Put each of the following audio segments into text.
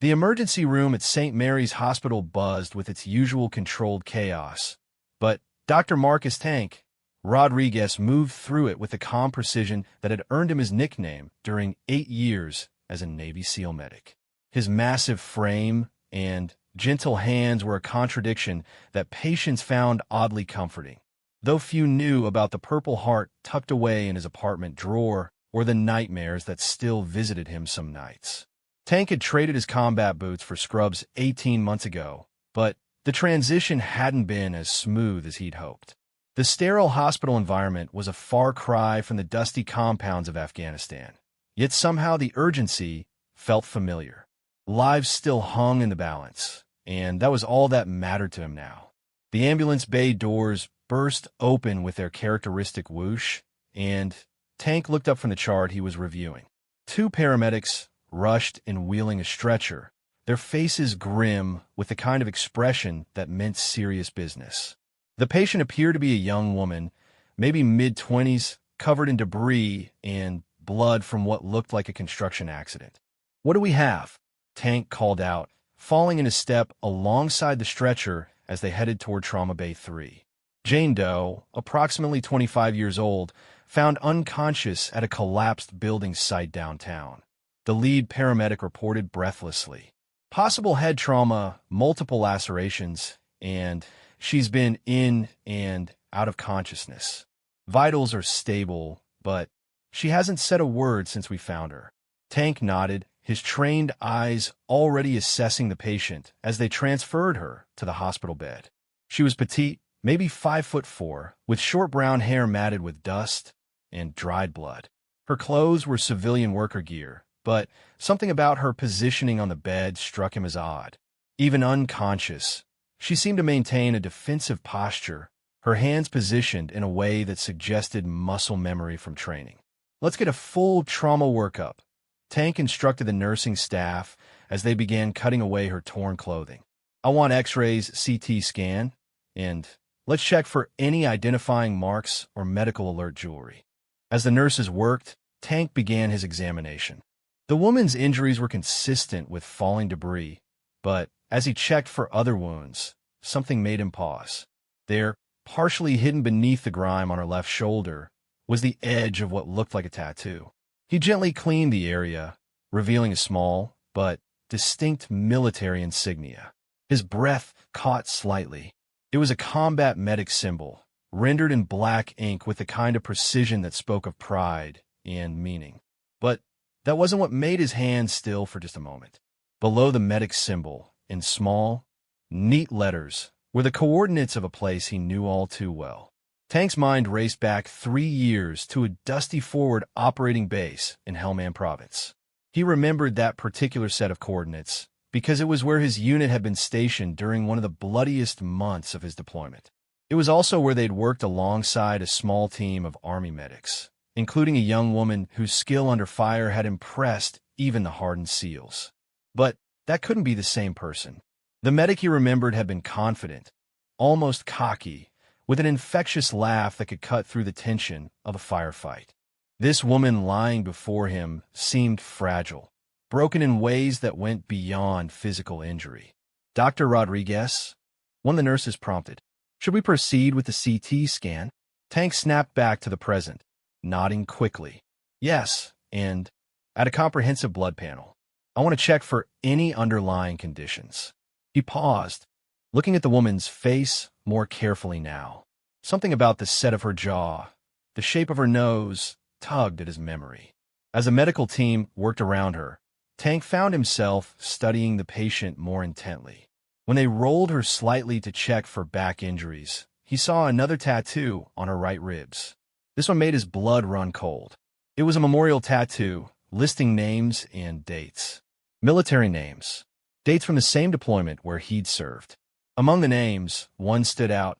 The emergency room at St. Mary's Hospital buzzed with its usual controlled chaos. But Dr. Marcus Tank Rodriguez moved through it with the calm precision that had earned him his nickname during 8 years as a Navy SEAL medic. His massive frame and gentle hands were a contradiction that patients found oddly comforting, though few knew about the Purple Heart tucked away in his apartment drawer or the nightmares that still visited him some nights. Tank had traded his combat boots for scrubs 18 months ago, but the transition hadn't been as smooth as he'd hoped. The sterile hospital environment was a far cry from the dusty compounds of Afghanistan, yet somehow the urgency felt familiar. Lives still hung in the balance, and that was all that mattered to him now. The ambulance bay doors burst open with their characteristic whoosh, and Tank looked up from the chart he was reviewing. 2 paramedics rushed in wheeling a stretcher, their faces grim with the kind of expression that meant serious business. The patient appeared to be a young woman, maybe mid-20s, covered in debris and blood from what looked like a construction accident. "What do we have?" Tank called out, falling in a step alongside the stretcher as they headed toward Trauma Bay 3. Jane Doe, approximately 25 years old, found unconscious at a collapsed building site downtown. The lead paramedic reported breathlessly. Possible head trauma, multiple lacerations, and she's been in and out of consciousness. Vitals are stable, but she hasn't said a word since we found her. Tank nodded, his trained eyes already assessing the patient as they transferred her to the hospital bed. She was petite, maybe 5'4", with short brown hair matted with dust and dried blood. Her clothes were civilian worker gear, but something about her positioning on the bed struck him as odd. Even unconscious, she seemed to maintain a defensive posture, her hands positioned in a way that suggested muscle memory from training. "Let's get a full trauma workup," Tank instructed the nursing staff as they began cutting away her torn clothing. "I want x-rays, CT scan, and let's check for any identifying marks or medical alert jewelry." As the nurses worked, Tank began his examination. The woman's injuries were consistent with falling debris, but as he checked for other wounds, something made him pause. There, partially hidden beneath the grime on her left shoulder, was the edge of what looked like a tattoo. He gently cleaned the area, revealing a small but distinct military insignia. His breath caught slightly. It was a combat medic symbol, rendered in black ink with the kind of precision that spoke of pride and meaning. But that wasn't what made his hand still for just a moment. Below the medic symbol, in small, neat letters, were the coordinates of a place he knew all too well. Tank's mind raced back 3 years to a dusty forward operating base in Helmand Province. He remembered that particular set of coordinates because it was where his unit had been stationed during one of the bloodiest months of his deployment. It was also where they'd worked alongside a small team of Army medics, including a young woman whose skill under fire had impressed even the hardened SEALs. But that couldn't be the same person. The medic he remembered had been confident, almost cocky, with an infectious laugh that could cut through the tension of a firefight. This woman lying before him seemed fragile, broken in ways that went beyond physical injury. "Dr. Rodriguez?" one of the nurses prompted. "Should we proceed with the CT scan?" Tank snapped back to the present, nodding quickly. "Yes, and at a comprehensive blood panel. I want to check for any underlying conditions." He paused, looking at the woman's face more carefully now. Something about the set of her jaw, the shape of her nose, tugged at his memory. As a medical team worked around her, Tank found himself studying the patient more intently. When they rolled her slightly to check for back injuries, he saw another tattoo on her right ribs. This one made his blood run cold. It was a memorial tattoo, listing names and dates. Military names. Dates from the same deployment where he'd served. Among the names, one stood out.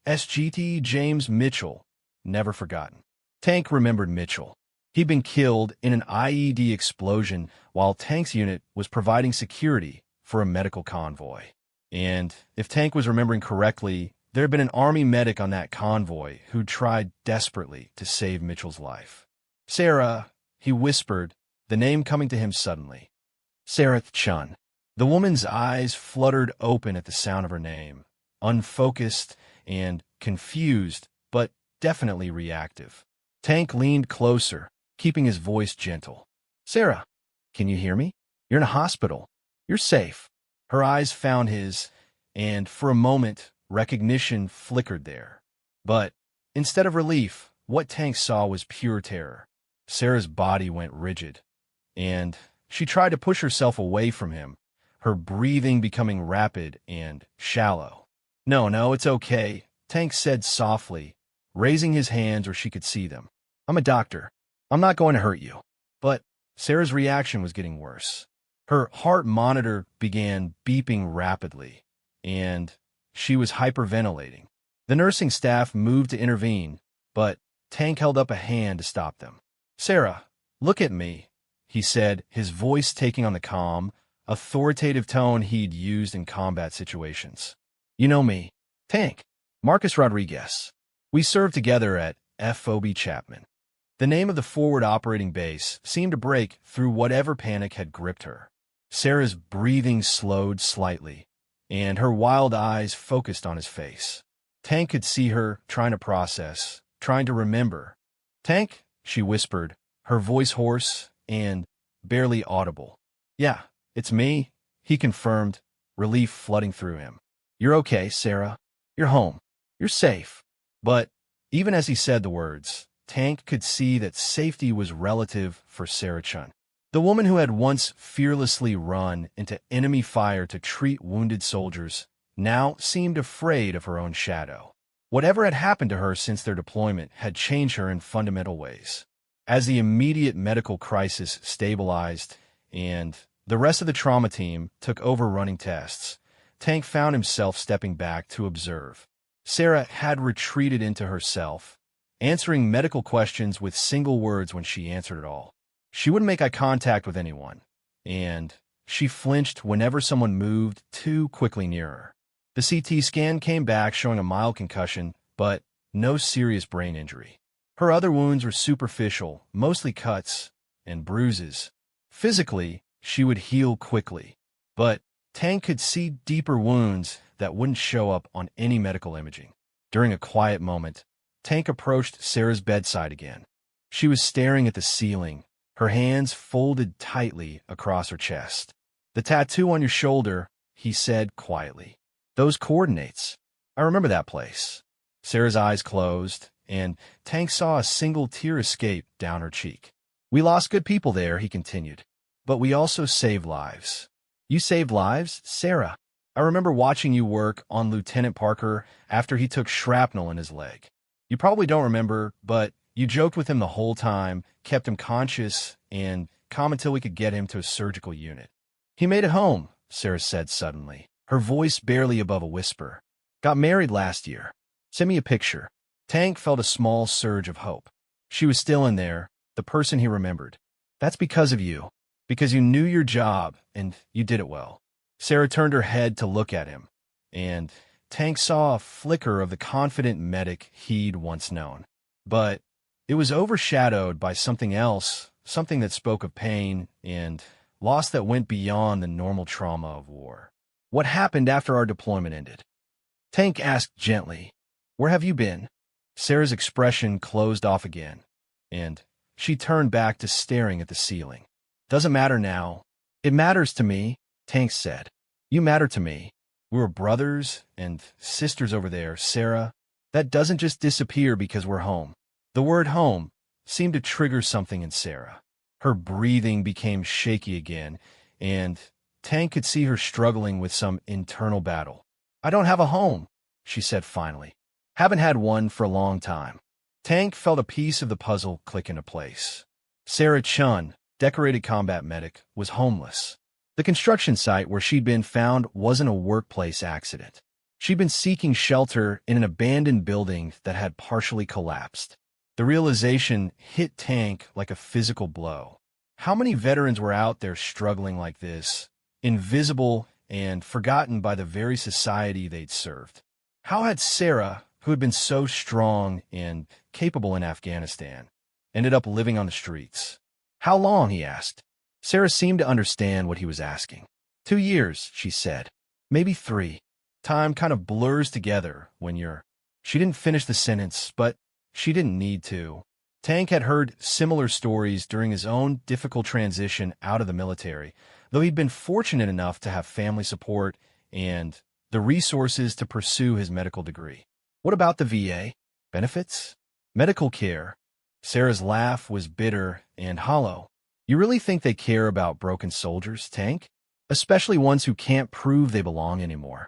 SGT James Mitchell, never forgotten. Tank remembered Mitchell. He'd been killed in an IED explosion while Tank's unit was providing security for a medical convoy. And if Tank was remembering correctly, there had been an Army medic on that convoy who tried desperately to save Mitchell's life. "Sarah," he whispered, the name coming to him suddenly. "Sarah Chun." The woman's eyes fluttered open at the sound of her name, unfocused and confused, but definitely reactive. Tank leaned closer, keeping his voice gentle. "Sarah, can you hear me? You're in a hospital. You're safe." Her eyes found his, and for a moment, recognition flickered there. But instead of relief, what Tank saw was pure terror. Sarah's body went rigid, and she tried to push herself away from him, her breathing becoming rapid and shallow. No, it's okay," Tank said softly, raising his hands where she could see them. "I'm a doctor. I'm not going to hurt you." But Sarah's reaction was getting worse. Her heart monitor began beeping rapidly, and she was hyperventilating. The nursing staff moved to intervene, but Tank held up a hand to stop them. "Sarah, look at me," he said, his voice taking on the calm, authoritative tone he'd used in combat situations. "You know me, Tank, Marcus Rodriguez. We served together at FOB Chapman." The name of the forward operating base seemed to break through whatever panic had gripped her. Sarah's breathing slowed slightly, and her wild eyes focused on his face. Tank could see her trying to process, trying to remember. "Tank," she whispered, her voice hoarse and barely audible. "Yeah, it's me," he confirmed, relief flooding through him. "You're okay, Sarah. You're home. You're safe." But even as he said the words, Tank could see that safety was relative for Sarah Chun. The woman who had once fearlessly run into enemy fire to treat wounded soldiers now seemed afraid of her own shadow. Whatever had happened to her since their deployment had changed her in fundamental ways. As the immediate medical crisis stabilized and the rest of the trauma team took over running tests, Tank found himself stepping back to observe. Sarah had retreated into herself, answering medical questions with single words when she answered at all. She wouldn't make eye contact with anyone, and she flinched whenever someone moved too quickly near her. The CT scan came back showing a mild concussion, but no serious brain injury. Her other wounds were superficial, mostly cuts and bruises. Physically, she would heal quickly, but Tank could see deeper wounds that wouldn't show up on any medical imaging. During a quiet moment, Tank approached Sarah's bedside again. She was staring at the ceiling, her hands folded tightly across her chest. "The tattoo on your shoulder," he said quietly. "Those coordinates. I remember that place." Sarah's eyes closed, and Tank saw a single tear escape down her cheek. "We lost good people there," he continued, "but we also saved lives." "You saved lives, Sarah? I remember watching you work on Lieutenant Parker after he took shrapnel in his leg. You probably don't remember, but you joked with him the whole time, kept him conscious, and calm until we could get him to a surgical unit." "He made it home," Sarah said suddenly, her voice barely above a whisper. "Got married last year. Send me a picture." Tank felt a small surge of hope. She was still in there, the person he remembered. "That's because of you. Because you knew your job, and you did it well." Sarah turned her head to look at him, and Tank saw a flicker of the confident medic he'd once known. But it was overshadowed by something else, something that spoke of pain and loss that went beyond the normal trauma of war. "What happened after our deployment ended?" Tank asked gently. "Where have you been?" Sarah's expression closed off again, and she turned back to staring at the ceiling. "Doesn't matter now." "It matters to me," Tank said. "You matter to me. We were brothers and sisters over there, Sarah. That doesn't just disappear because we're home." The word home seemed to trigger something in Sarah. Her breathing became shaky again, and Tank could see her struggling with some internal battle. "I don't have a home," she said finally. "Haven't had one for a long time." Tank felt a piece of the puzzle click into place. Sarah Chun, decorated combat medic, was homeless. The construction site where she'd been found wasn't a workplace accident. She'd been seeking shelter in an abandoned building that had partially collapsed. The realization hit Tank like a physical blow. How many veterans were out there struggling like this, invisible and forgotten by the very society they'd served? How had Sarah, who had been so strong and capable in Afghanistan, ended up living on the streets? "How long?" he asked. Sarah seemed to understand what he was asking. 2 years, she said. Maybe 3. Time kind of blurs together when you're... She didn't finish the sentence, but she didn't need to. Tank had heard similar stories during his own difficult transition out of the military, though he'd been fortunate enough to have family support and the resources to pursue his medical degree. What about the VA? Benefits? Medical care? Sarah's laugh was bitter and hollow. You really think they care about broken soldiers, Tank? Especially ones who can't prove they belong anymore.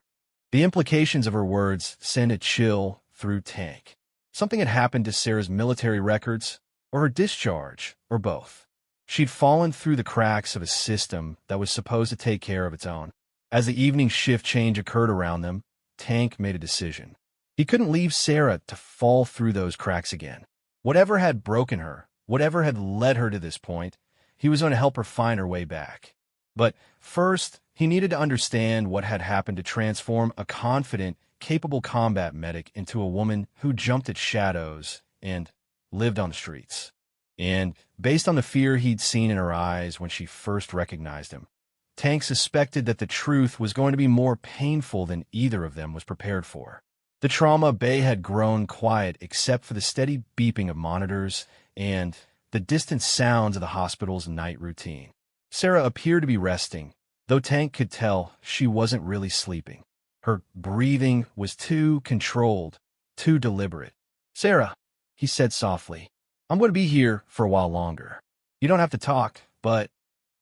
The implications of her words sent a chill through Tank. Something had happened to Sarah's military records, or her discharge, or both. She'd fallen through the cracks of a system that was supposed to take care of its own. As the evening shift change occurred around them, Tank made a decision. He couldn't leave Sarah to fall through those cracks again. Whatever had broken her, whatever had led her to this point, he was going to help her find her way back. But first, he needed to understand what had happened to transform a confident, capable combat medic into a woman who jumped at shadows and lived on the streets. And based on the fear he'd seen in her eyes when she first recognized him, Tank suspected that the truth was going to be more painful than either of them was prepared for. The trauma bay had grown quiet except for the steady beeping of monitors and the distant sounds of the hospital's night routine. Sarah appeared to be resting, though Tank could tell she wasn't really sleeping. Her breathing was too controlled, too deliberate. "Sarah," he said softly, "I'm going to be here for a while longer. You don't have to talk, but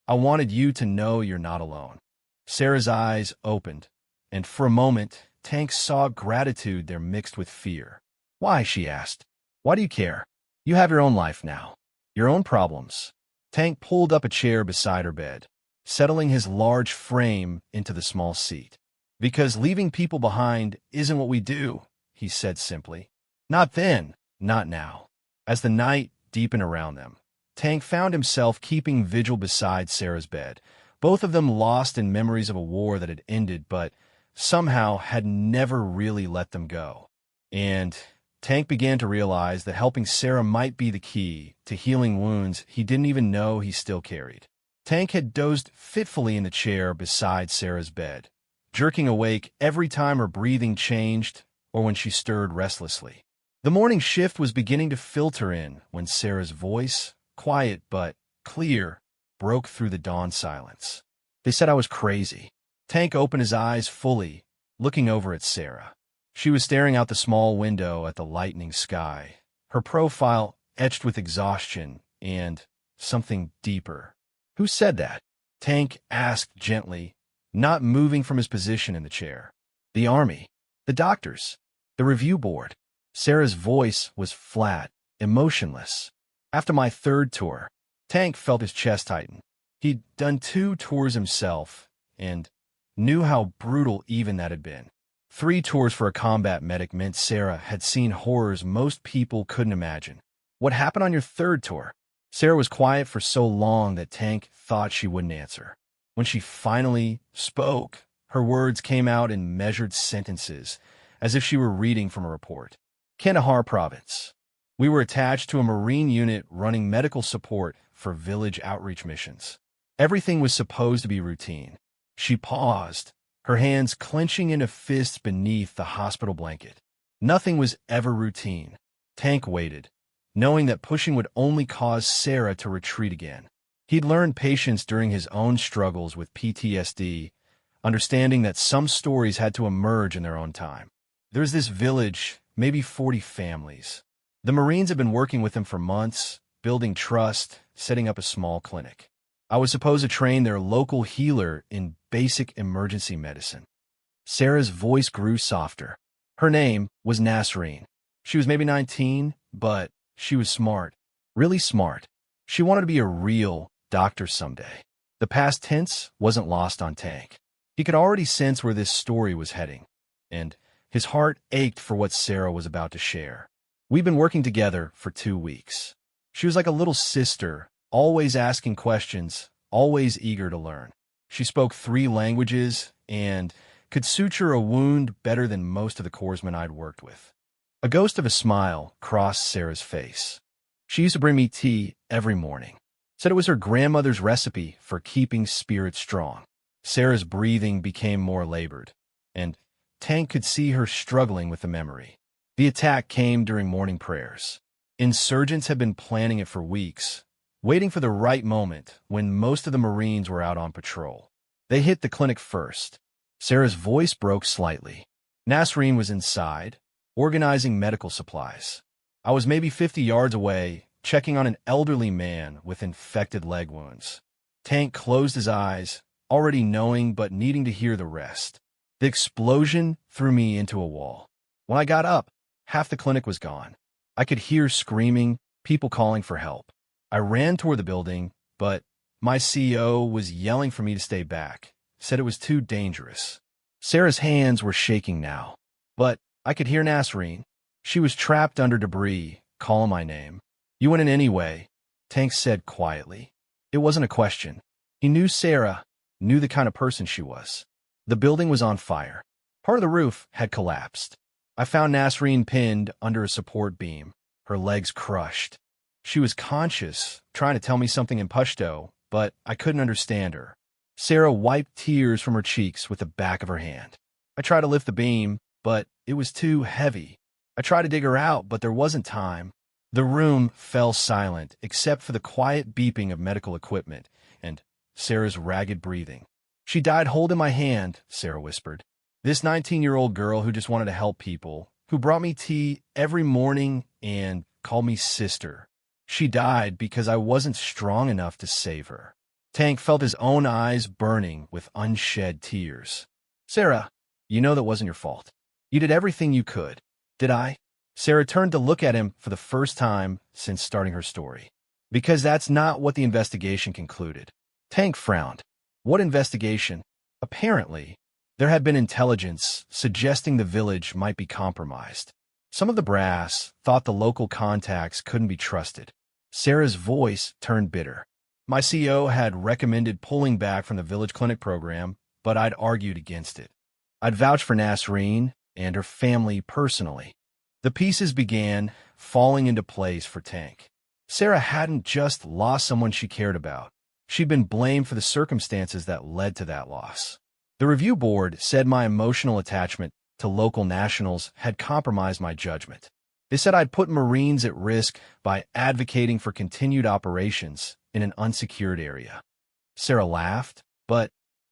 I wanted you to know you're not alone." Sarah's eyes opened, and for a moment, Tank saw gratitude there mixed with fear. "Why?" she asked. "Why do you care? You have your own life now, your own problems." Tank pulled up a chair beside her bed, settling his large frame into the small seat. "Because leaving people behind isn't what we do," he said simply. "Not then, not now." As the night deepened around them, Tank found himself keeping vigil beside Sarah's bed, both of them lost in memories of a war that had ended but somehow had never really let them go. And Tank began to realize that helping Sarah might be the key to healing wounds he didn't even know he still carried. Tank had dozed fitfully in the chair beside Sarah's bed, jerking awake every time her breathing changed or when she stirred restlessly. The morning shift was beginning to filter in when Sarah's voice, quiet but clear, broke through the dawn silence. "They said I was crazy." Tank opened his eyes fully, looking over at Sarah. She was staring out the small window at the lightening sky, her profile etched with exhaustion and something deeper. "Who said that?" Tank asked gently, not moving from his position in the chair. "The Army. The doctors. The review board." Sarah's voice was flat, emotionless. "After my 3rd tour." Tank felt his chest tighten. He'd done 2 tours himself and knew how brutal even that had been. 3 tours for a combat medic meant Sarah had seen horrors most people couldn't imagine. "What happened on your 3rd tour?" Sarah was quiet for so long that Tank thought she wouldn't answer. When she finally spoke, her words came out in measured sentences, as if she were reading from a report. "Kandahar Province. We were attached to a Marine unit running medical support for village outreach missions. Everything was supposed to be routine." She paused, her hands clenching in a fist beneath the hospital blanket. Nothing was ever routine. Tank waited, knowing that pushing would only cause Sarah to retreat again. He'd learned patience during his own struggles with PTSD, understanding that some stories had to emerge in their own time. There's this village, maybe 40 families. The Marines had been working with them for months, building trust, setting up a small clinic. I was supposed to train their local healer in basic emergency medicine. Sarah's voice grew softer. Her name was Nasreen. She was maybe 19, but she was smart, really smart. She wanted to be a real doctor someday. The past tense wasn't lost on Tank. He could already sense where this story was heading, and his heart ached for what Sarah was about to share. "We've been working together for 2 weeks. She was like a little sister, always asking questions, always eager to learn. She spoke 3 languages and could suture a wound better than most of the corpsmen I'd worked with." A ghost of a smile crossed Sarah's face. "She used to bring me tea every morning. Said it was her grandmother's recipe for keeping spirits strong." Sarah's breathing became more labored, and Tank could see her struggling with the memory. The attack came during morning prayers. Insurgents had been planning it for weeks, waiting for the right moment when most of the Marines were out on patrol. They hit the clinic first. Sarah's voice broke slightly. Nasreen was inside, organizing medical supplies. I was maybe 50 yards away, checking on an elderly man with infected leg wounds. Tank closed his eyes, already knowing but needing to hear the rest. The explosion threw me into a wall. When I got up, half the clinic was gone. I could hear screaming, people calling for help. I ran toward the building, but my CEO was yelling for me to stay back, said it was too dangerous. Sarah's hands were shaking now, but I could hear Nasreen. She was trapped under debris, calling my name. You went in anyway, Tank said quietly. It wasn't a question. He knew Sarah, knew the kind of person she was. The building was on fire. Part of the roof had collapsed. I found Nasreen pinned under a support beam, her legs crushed. She was conscious, trying to tell me something in Pashto, but I couldn't understand her. Sarah wiped tears from her cheeks with the back of her hand. I tried to lift the beam, but it was too heavy. I tried to dig her out, but there wasn't time. The room fell silent, except for the quiet beeping of medical equipment and Sarah's ragged breathing. She died holding my hand, Sarah whispered. This 19-year-old girl who just wanted to help people, who brought me tea every morning and called me sister. She died because I wasn't strong enough to save her. Tank felt his own eyes burning with unshed tears. Sarah, you know that wasn't your fault. You did everything you could. Did I? Sarah turned to look at him for the first time since starting her story. Because that's not what the investigation concluded. Tank frowned. What investigation? Apparently, there had been intelligence suggesting the village might be compromised. Some of the brass thought the local contacts couldn't be trusted. Sarah's voice turned bitter. My CEO had recommended pulling back from the village clinic program, but I'd argued against it. I'd vouched for Nasreen and her family personally. The pieces began falling into place for Tank. Sarah hadn't just lost someone she cared about. She'd been blamed for the circumstances that led to that loss. The review board said my emotional attachment to local nationals had compromised my judgment. They said I'd put Marines at risk by advocating for continued operations in an unsecured area. Sarah laughed, but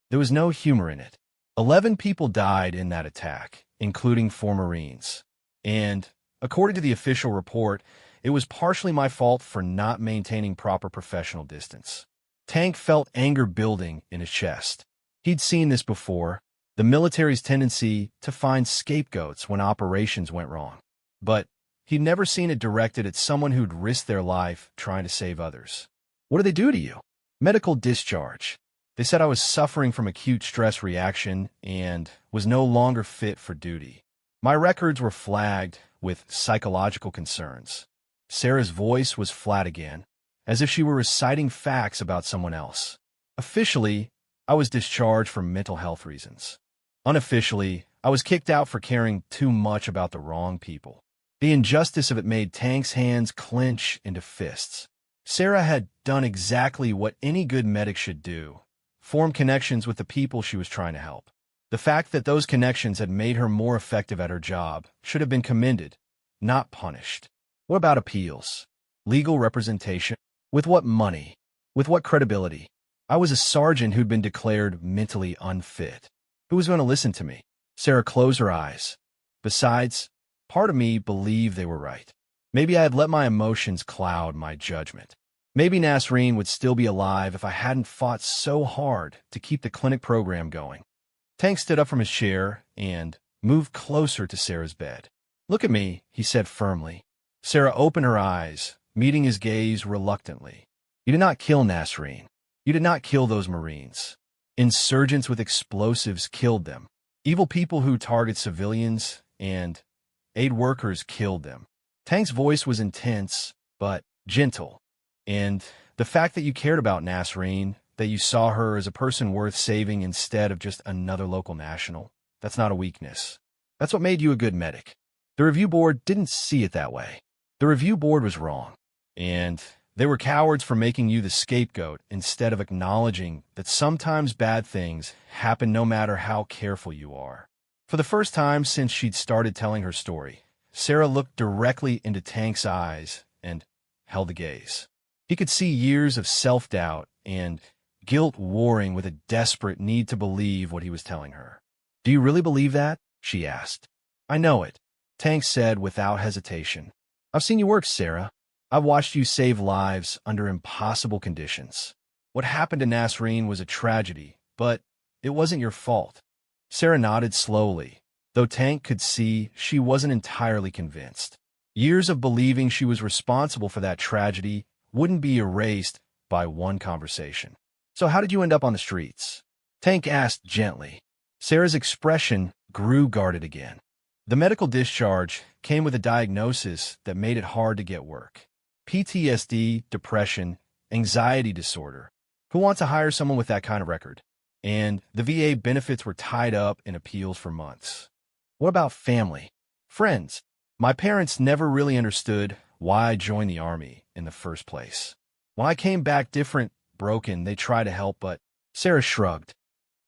there was no humor in it. 11 people died in that attack, including 4 Marines. And, according to the official report, it was partially my fault for not maintaining proper professional distance. Tank felt anger building in his chest. He'd seen this before, the military's tendency to find scapegoats when operations went wrong. But he'd never seen it directed at someone who'd risked their life trying to save others. What did they do to you? Medical discharge. They said I was suffering from acute stress reaction and was no longer fit for duty. My records were flagged with psychological concerns. Sarah's voice was flat again, as if she were reciting facts about someone else. Officially, I was discharged for mental health reasons. Unofficially, I was kicked out for caring too much about the wrong people. The injustice of it made Tank's hands clench into fists. Sarah had done exactly what any good medic should do, form connections with the people she was trying to help. The fact that those connections had made her more effective at her job should have been commended, not punished. What about appeals? Legal representation? With what money? With what credibility? I was a sergeant who'd been declared mentally unfit. Who was going to listen to me? Sarah closed her eyes. Besides, part of me believed they were right. Maybe I had let my emotions cloud my judgment. Maybe Nasreen would still be alive if I hadn't fought so hard to keep the clinic program going. Tank stood up from his chair and moved closer to Sarah's bed. Look at me, he said firmly. Sarah opened her eyes, meeting his gaze reluctantly. You did not kill Nasreen. You did not kill those Marines. Insurgents with explosives killed them. Evil people who target civilians and aid workers killed them. Tank's voice was intense, but gentle. And the fact that you cared about Nasreen, that you saw her as a person worth saving instead of just another local national, that's not a weakness. That's what made you a good medic. The review board didn't see it that way. The review board was wrong. And They were cowards for making you the scapegoat instead of acknowledging that sometimes bad things happen no matter how careful you are. For the first time since she'd started telling her story, Sarah looked directly into Tank's eyes and held the gaze. He could see years of self-doubt and guilt warring with a desperate need to believe what he was telling her. "Do you really believe that?" she asked. "I know it," Tank said without hesitation. "I've seen you work, Sarah. I've watched you save lives under impossible conditions. What happened to Nasreen was a tragedy, but it wasn't your fault." Sarah nodded slowly, though Tank could see she wasn't entirely convinced. Years of believing she was responsible for that tragedy wouldn't be erased by one conversation. "So how did you end up on the streets?" Tank asked gently. Sarah's expression grew guarded again. The medical discharge came with a diagnosis that made it hard to get work. PTSD, depression, anxiety disorder. Who wants to hire someone with that kind of record? And the VA benefits were tied up in appeals for months. What about family? Friends? My parents never really understood why I joined the Army in the first place. When I came back different, broken, they tried to help, but Sarah shrugged.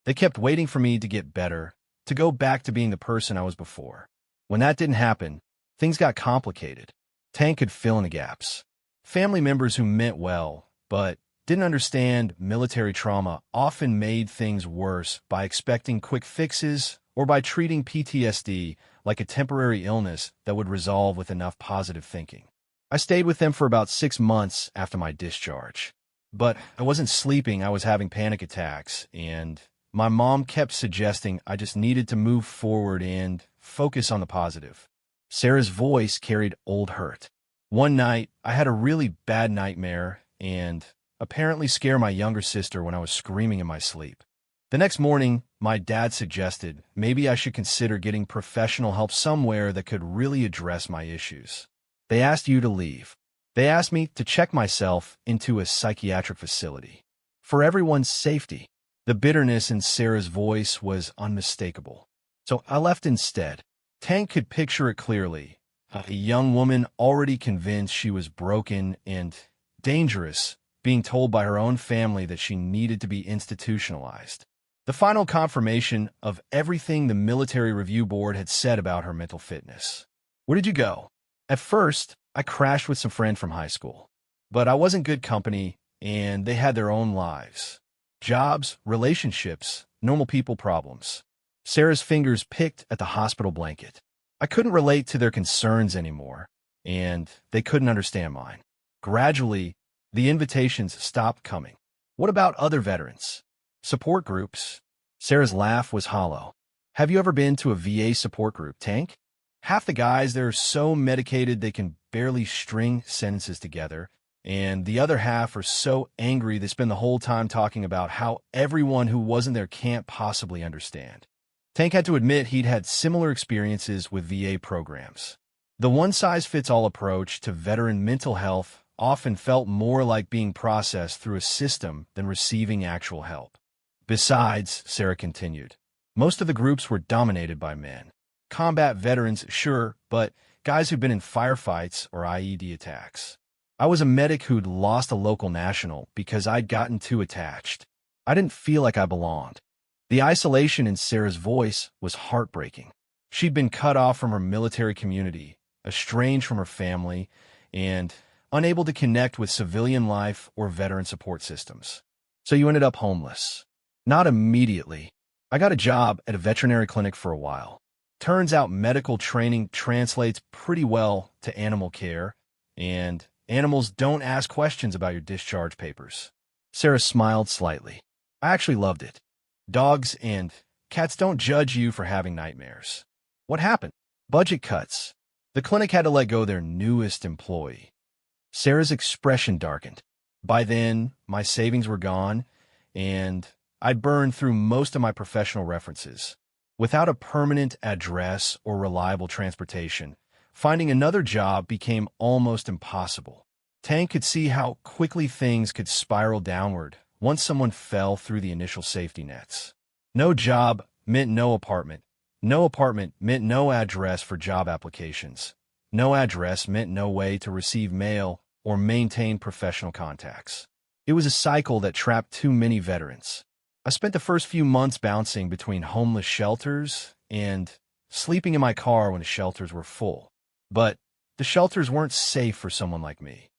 They kept waiting for me to get better, to go back to being the person I was before. When that didn't happen, things got complicated. Tank could fill in the gaps. Family members who meant well, but didn't understand military trauma often made things worse by expecting quick fixes or by treating PTSD like a temporary illness that would resolve with enough positive thinking. I stayed with them for about 6 months after my discharge. But I wasn't sleeping, I was having panic attacks, and my mom kept suggesting I just needed to move forward and focus on the positive. Sarah's voice carried old hurt. One night, I had a really bad nightmare and apparently scared my younger sister when I was screaming in my sleep. The next morning, my dad suggested maybe I should consider getting professional help somewhere that could really address my issues. They asked you to leave. They asked me to check myself into a psychiatric facility. For everyone's safety. The bitterness in Sarah's voice was unmistakable. So I left instead. Tank could picture it clearly. A young woman already convinced she was broken and dangerous, being told by her own family that she needed to be institutionalized. The final confirmation of everything the Military Review Board had said about her mental fitness. Where did you go? At first, I crashed with some friends from high school. But I wasn't good company, and they had their own lives. Jobs, relationships, normal people problems. Sarah's fingers picked at the hospital blanket. I couldn't relate to their concerns anymore, and they couldn't understand mine. Gradually, the invitations stopped coming. What about other veterans? Support groups? Sarah's laugh was hollow. Have you ever been to a VA support group, Tank? Half the guys there are so medicated they can barely string sentences together, and the other half are so angry they spend the whole time talking about how everyone who wasn't there can't possibly understand. Tank had to admit he'd had similar experiences with VA programs. The one-size-fits-all approach to veteran mental health often felt more like being processed through a system than receiving actual help. Besides, Sarah continued, most of the groups were dominated by men. Combat veterans, sure, but guys who'd been in firefights or IED attacks. I was a medic who'd lost a local national because I'd gotten too attached. I didn't feel like I belonged. The isolation in Sarah's voice was heartbreaking. She'd been cut off from her military community, estranged from her family, and unable to connect with civilian life or veteran support systems. So you ended up homeless. Not immediately. I got a job at a veterinary clinic for a while. Turns out medical training translates pretty well to animal care, and animals don't ask questions about your discharge papers. Sarah smiled slightly. I actually loved it. Dogs and cats don't judge you for having nightmares. What happened? Budget cuts. The clinic had to let go their newest employee. Sarah's expression darkened. By then, my savings were gone, and I'd burned through most of my professional references. Without a permanent address or reliable transportation, finding another job became almost impossible. Tank could see how quickly things could spiral downward once someone fell through the initial safety nets. No job meant no apartment. No apartment meant no address for job applications. No address meant no way to receive mail or maintain professional contacts. It was a cycle that trapped too many veterans. I spent the first few months bouncing between homeless shelters and sleeping in my car when the shelters were full. But the shelters weren't safe for someone like me.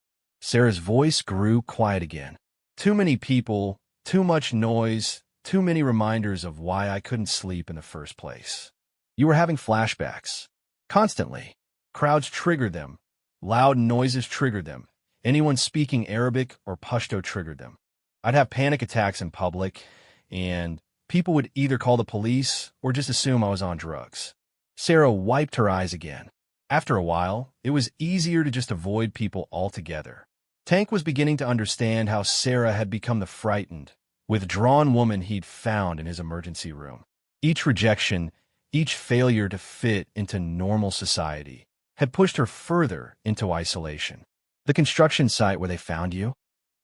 Sarah's voice grew quiet again. Too many people, too much noise, too many reminders of why I couldn't sleep in the first place. You were having flashbacks. Constantly. Crowds triggered them. Loud noises triggered them. Anyone speaking Arabic or Pashto triggered them. I'd have panic attacks in public, and people would either call the police or just assume I was on drugs. Sarah wiped her eyes again. After a while, it was easier to just avoid people altogether. Tank was beginning to understand how Sarah had become the frightened, withdrawn woman he'd found in his emergency room. Each rejection, each failure to fit into normal society, had pushed her further into isolation. The construction site where they found you?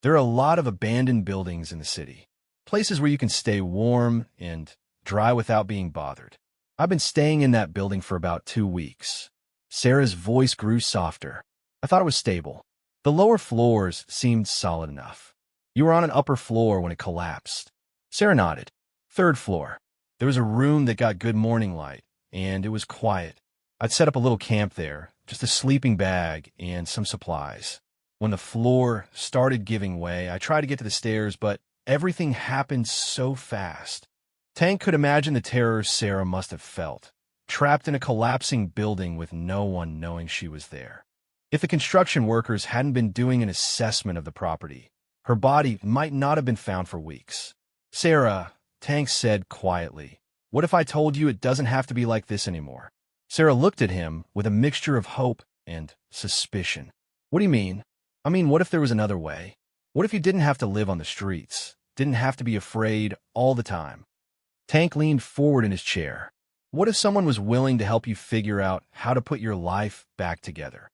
There are a lot of abandoned buildings in the city. Places where you can stay warm and dry without being bothered. I've been staying in that building for about 2 weeks. Sarah's voice grew softer. I thought it was stable. The lower floors seemed solid enough. You were on an upper floor when it collapsed. Sarah nodded. 3rd floor. There was a room that got good morning light, and it was quiet. I'd set up a little camp there, just a sleeping bag and some supplies. When the floor started giving way, I tried to get to the stairs, but everything happened so fast. Tank could imagine the terror Sarah must have felt, trapped in a collapsing building with no one knowing she was there. If the construction workers hadn't been doing an assessment of the property, her body might not have been found for weeks. Sarah, Tank said quietly, what if I told you it doesn't have to be like this anymore? Sarah looked at him with a mixture of hope and suspicion. What do you mean? I mean, what if there was another way? What if you didn't have to live on the streets, didn't have to be afraid all the time? Tank leaned forward in his chair. What if someone was willing to help you figure out how to put your life back together?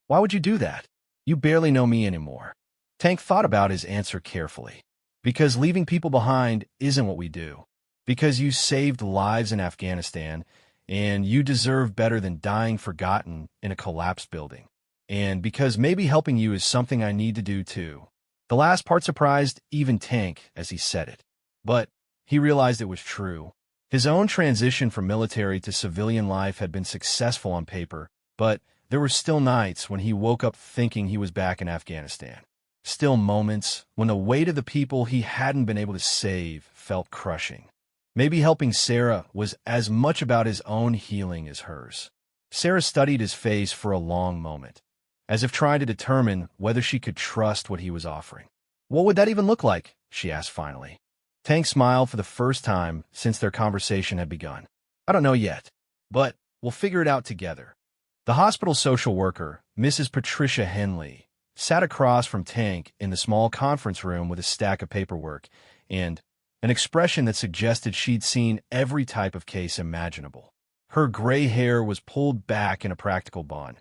Why would you do that? You barely know me anymore. Tank thought about his answer carefully. Because leaving people behind isn't what we do. Because you saved lives in Afghanistan, and you deserve better than dying forgotten in a collapsed building. And because maybe helping you is something I need to do too. The last part surprised even Tank as he said it. But he realized it was true. His own transition from military to civilian life had been successful on paper, but there were still nights when he woke up thinking he was back in Afghanistan. Still moments when the weight of the people he hadn't been able to save felt crushing. Maybe helping Sarah was as much about his own healing as hers. Sarah studied his face for a long moment, as if trying to determine whether she could trust what he was offering. What would that even look like? She asked finally. Tank smiled for the first time since their conversation had begun. I don't know yet, but we'll figure it out together. The hospital social worker, Mrs. Patricia Henley, sat across from Tank in the small conference room with a stack of paperwork and an expression that suggested she'd seen every type of case imaginable. Her gray hair was pulled back in a practical bun,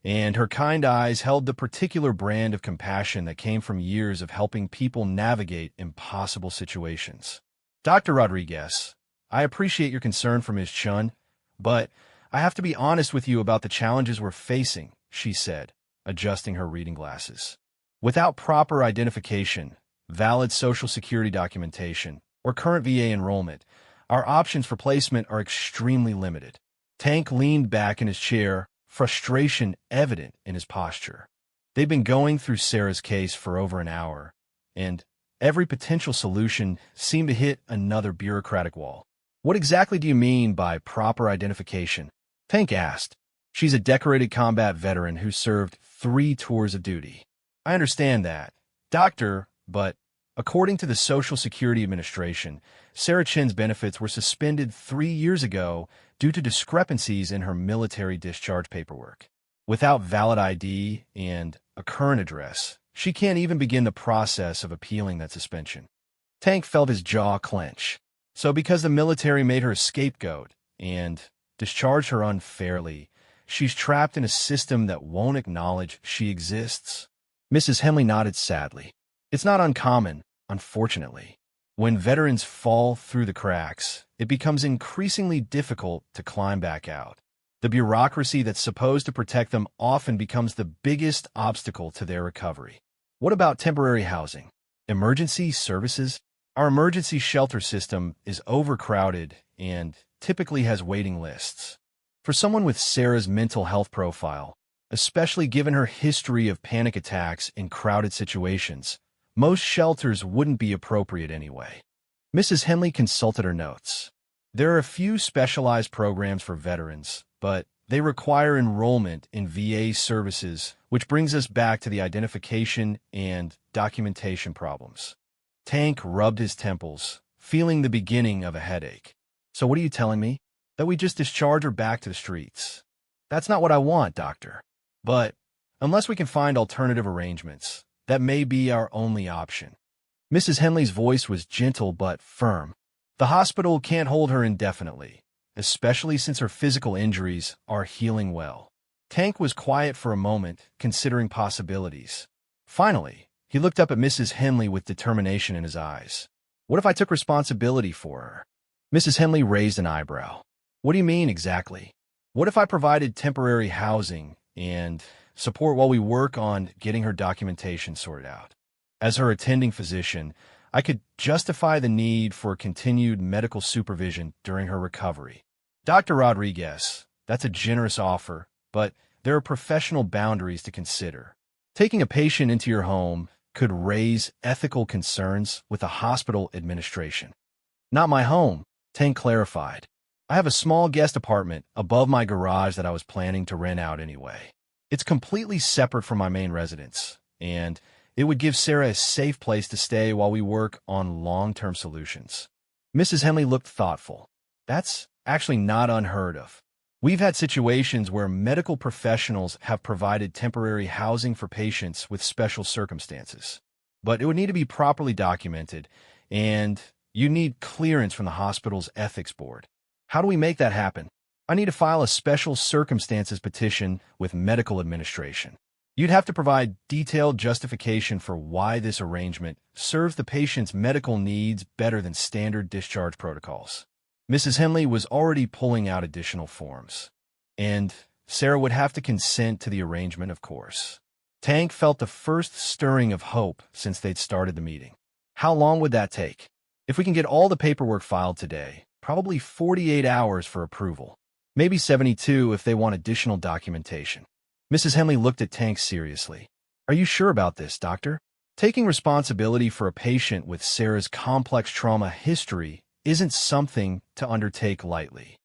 and her kind eyes held the particular brand of compassion that came from years of helping people navigate impossible situations. Dr. Rodriguez, I appreciate your concern for Ms. Chun, but I have to be honest with you about the challenges we're facing, she said, adjusting her reading glasses. Without proper identification, valid Social Security documentation, or current VA enrollment, our options for placement are extremely limited. Tank leaned back in his chair, frustration evident in his posture. They'd been going through Sarah's case for over an hour, and every potential solution seemed to hit another bureaucratic wall. What exactly do you mean by proper identification? Tank asked. She's a decorated combat veteran who served 3 tours of duty. I understand that, doctor, but according to the Social Security Administration, Sarah Chin's benefits were suspended 3 years ago due to discrepancies in her military discharge paperwork. Without valid ID and a current address, she can't even begin the process of appealing that suspension. Tank felt his jaw clench. So because the military made her a scapegoat and discharged her unfairly, she's trapped in a system that won't acknowledge she exists? Mrs. Henley nodded sadly. It's not uncommon, unfortunately. When veterans fall through the cracks, it becomes increasingly difficult to climb back out. The bureaucracy that's supposed to protect them often becomes the biggest obstacle to their recovery. What about temporary housing? Emergency services? Our emergency shelter system is overcrowded and typically has waiting lists. For someone with Sarah's mental health profile, especially given her history of panic attacks in crowded situations, most shelters wouldn't be appropriate anyway. Mrs. Henley consulted her notes. There are a few specialized programs for veterans, but they require enrollment in VA services, which brings us back to the identification and documentation problems. Tank rubbed his temples, feeling the beginning of a headache. So what are you telling me? That we just discharge her back to the streets? That's not what I want, doctor. But unless we can find alternative arrangements, that may be our only option. Mrs. Henley's voice was gentle but firm. The hospital can't hold her indefinitely, especially since her physical injuries are healing well. Tank was quiet for a moment, considering possibilities. Finally, he looked up at Mrs. Henley with determination in his eyes. What if I took responsibility for her? Mrs. Henley raised an eyebrow. What do you mean exactly? What if I provided temporary housing and support while we work on getting her documentation sorted out? As her attending physician, I could justify the need for continued medical supervision during her recovery. Dr. Rodriguez, that's a generous offer, but there are professional boundaries to consider. Taking a patient into your home could raise ethical concerns with the hospital administration. Not my home, Tank clarified. I have a small guest apartment above my garage that I was planning to rent out anyway. It's completely separate from my main residence, and it would give Sarah a safe place to stay while we work on long-term solutions. Mrs. Henley looked thoughtful. That's actually not unheard of. We've had situations where medical professionals have provided temporary housing for patients with special circumstances. But it would need to be properly documented, and you need clearance from the hospital's ethics board. How do we make that happen? I need to file a special circumstances petition with medical administration. You'd have to provide detailed justification for why this arrangement serves the patient's medical needs better than standard discharge protocols. Mrs. Henley was already pulling out additional forms, and Sarah would have to consent to the arrangement, of course. Tank felt the first stirring of hope since they'd started the meeting. How long would that take? If we can get all the paperwork filed today, probably 48 hours for approval. Maybe 72 if they want additional documentation. Mrs. Henley looked at Tank seriously. Are you sure about this, doctor? Taking responsibility for a patient with Sarah's complex trauma history isn't something to undertake lightly.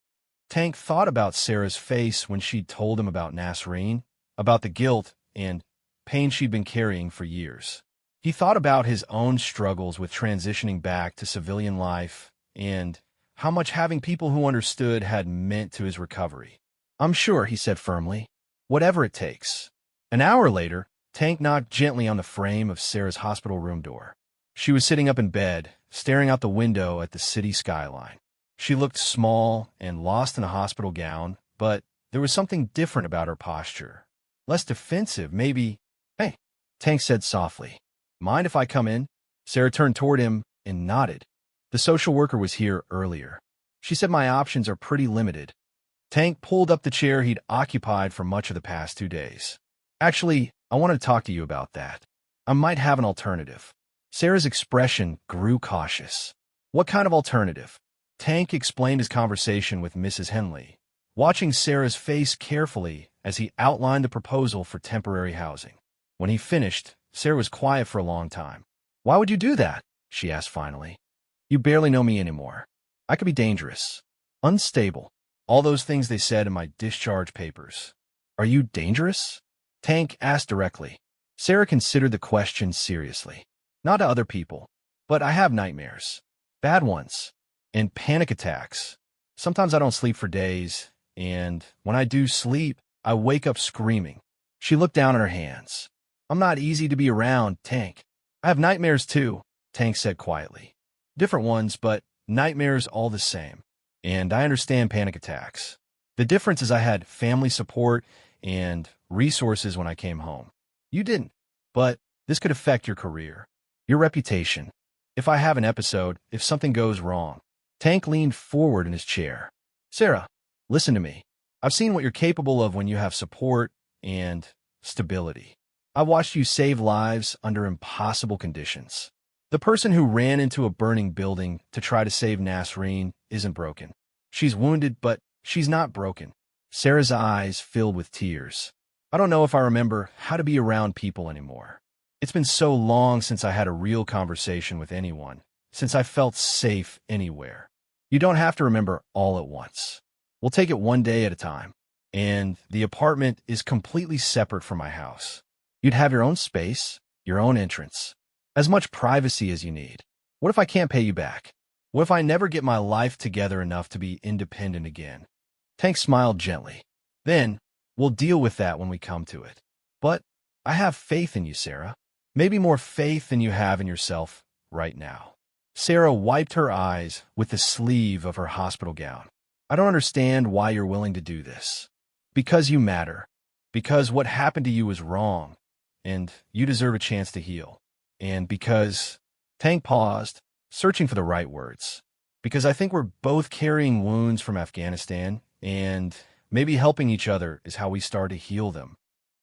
Tank thought about Sarah's face when she'd told him about Nasreen, about the guilt and pain she'd been carrying for years. He thought about his own struggles with transitioning back to civilian life and how much having people who understood had meant to his recovery. I'm sure, he said firmly. Whatever it takes. An hour later, Tank knocked gently on the frame of Sarah's hospital room door. She was sitting up in bed, staring out the window at the city skyline. She looked small and lost in a hospital gown, but there was something different about her posture. Less defensive, maybe. Hey, Tank said softly. Mind if I come in? Sarah turned toward him and nodded. The social worker was here earlier. She said my options are pretty limited. Tank pulled up the chair he'd occupied for much of the past 2 days. Actually, I wanted to talk to you about that. I might have an alternative. Sarah's expression grew cautious. What kind of alternative? Tank explained his conversation with Mrs. Henley, watching Sarah's face carefully as he outlined the proposal for temporary housing. When he finished, Sarah was quiet for a long time. Why would you do that? She asked finally. You barely know me anymore. I could be dangerous, unstable, all those things they said in my discharge papers. Are you dangerous? Tank asked directly. Sarah considered the question seriously. Not to other people, but I have nightmares. Bad ones. And panic attacks. Sometimes I don't sleep for days, and when I do sleep, I wake up screaming. She looked down at her hands. I'm not easy to be around, Tank. I have nightmares too, Tank said quietly. Different ones, but nightmares all the same. And I understand panic attacks. The difference is I had family support and resources when I came home. You didn't, but this could affect your career, your reputation. If I have an episode, if something goes wrong. Tank leaned forward in his chair. Sarah, listen to me. I've seen what you're capable of when you have support and stability. I've watched you save lives under impossible conditions. The person who ran into a burning building to try to save Nasreen isn't broken. She's wounded, but she's not broken. Sarah's eyes filled with tears. I don't know if I remember how to be around people anymore. It's been so long since I had a real conversation with anyone, since I felt safe anywhere. You don't have to remember all at once. We'll take it one day at a time. And the apartment is completely separate from my house. You'd have your own space, your own entrance, as much privacy as you need. What if I can't pay you back? What if I never get my life together enough to be independent again? Tank smiled gently. Then, we'll deal with that when we come to it. But I have faith in you, Sarah. Maybe more faith than you have in yourself right now. Sarah wiped her eyes with the sleeve of her hospital gown. I don't understand why you're willing to do this. Because you matter. Because what happened to you was wrong, and you deserve a chance to heal. And because... Tank paused, searching for the right words. Because I think we're both carrying wounds from Afghanistan, and maybe helping each other is how we start to heal them.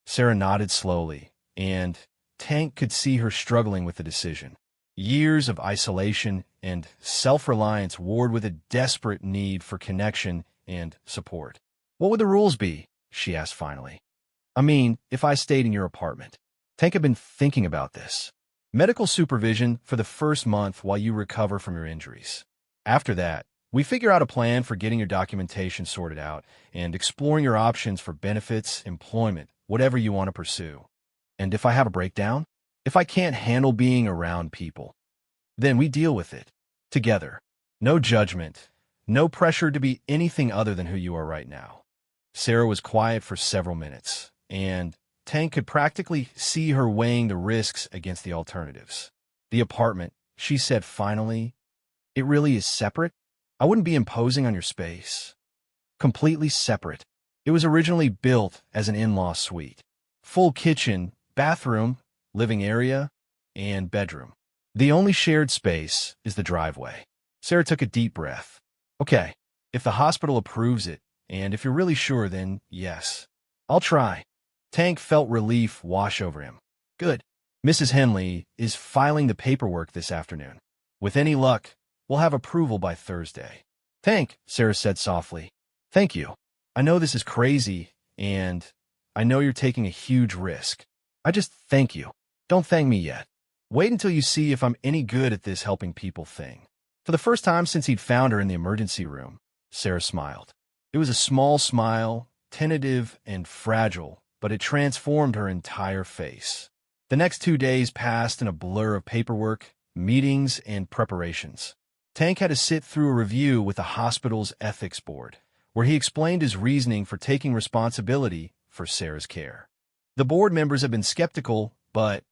Sarah nodded slowly, and Tank could see her struggling with the decision. Years of isolation and self-reliance warred with a desperate need for connection and support. What would the rules be? She asked finally. I mean, if I stayed in your apartment. Tank had been thinking about this. Medical supervision for the first month while you recover from your injuries. After that, we figure out a plan for getting your documentation sorted out and exploring your options for benefits, employment, whatever you want to pursue. And if I have a breakdown, if I can't handle being around people, then we deal with it together. No judgment, no pressure to be anything other than who you are right now. Sarah was quiet for several minutes, and Tank could practically see her weighing the risks against the alternatives. The apartment, she said finally, it really is separate? I wouldn't be imposing on your space. Completely separate. It was originally built as an in-law suite. Full kitchen, bathroom, living area, and bedroom. The only shared space is the driveway. Sarah took a deep breath. Okay, if the hospital approves it, and if you're really sure, then yes. I'll try. Tank felt relief wash over him. Good. Mrs. Henley is filing the paperwork this afternoon. With any luck, we'll have approval by Thursday. Tank, Sarah said softly. Thank you. I know this is crazy, and I know you're taking a huge risk. I just thank you. Don't thank me yet. Wait until you see if I'm any good at this helping people thing. For the first time since he'd found her in the emergency room, Sarah smiled. It was a small smile, tentative and fragile, but it transformed her entire face. The next 2 days passed in a blur of paperwork, meetings, and preparations. Tank had to sit through a review with the hospital's ethics board, where he explained his reasoning for taking responsibility for Sarah's care. The board members had been skeptical, but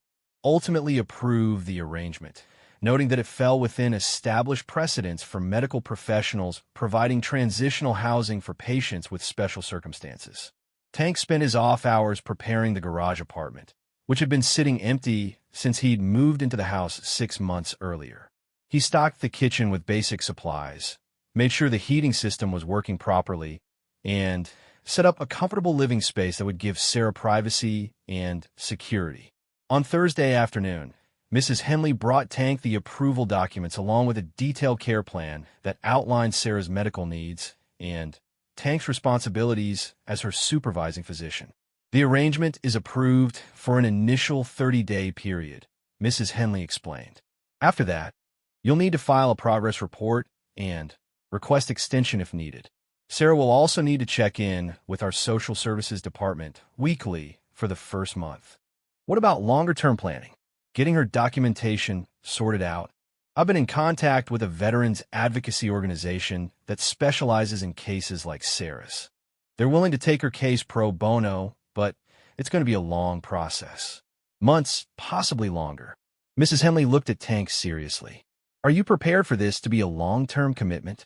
ultimately approved the arrangement, noting that it fell within established precedents for medical professionals providing transitional housing for patients with special circumstances. Tank spent his off hours preparing the garage apartment, which had been sitting empty since he'd moved into the house 6 months earlier. He stocked the kitchen with basic supplies, made sure the heating system was working properly, and set up a comfortable living space that would give Sarah privacy and security. On Thursday afternoon, Mrs. Henley brought Tank the approval documents along with a detailed care plan that outlined Sarah's medical needs and Tank's responsibilities as her supervising physician. The arrangement is approved for an initial 30-day period, Mrs. Henley explained. After that, you'll need to file a progress report and request extension if needed. Sarah will also need to check in with our social services department weekly for the first month. What about longer-term planning? Getting her documentation sorted out? I've been in contact with a veterans advocacy organization that specializes in cases like Sarah's. They're willing to take her case pro bono, but it's going to be a long process. Months, possibly longer. Mrs. Henley looked at Tank seriously. Are you prepared for this to be a long-term commitment?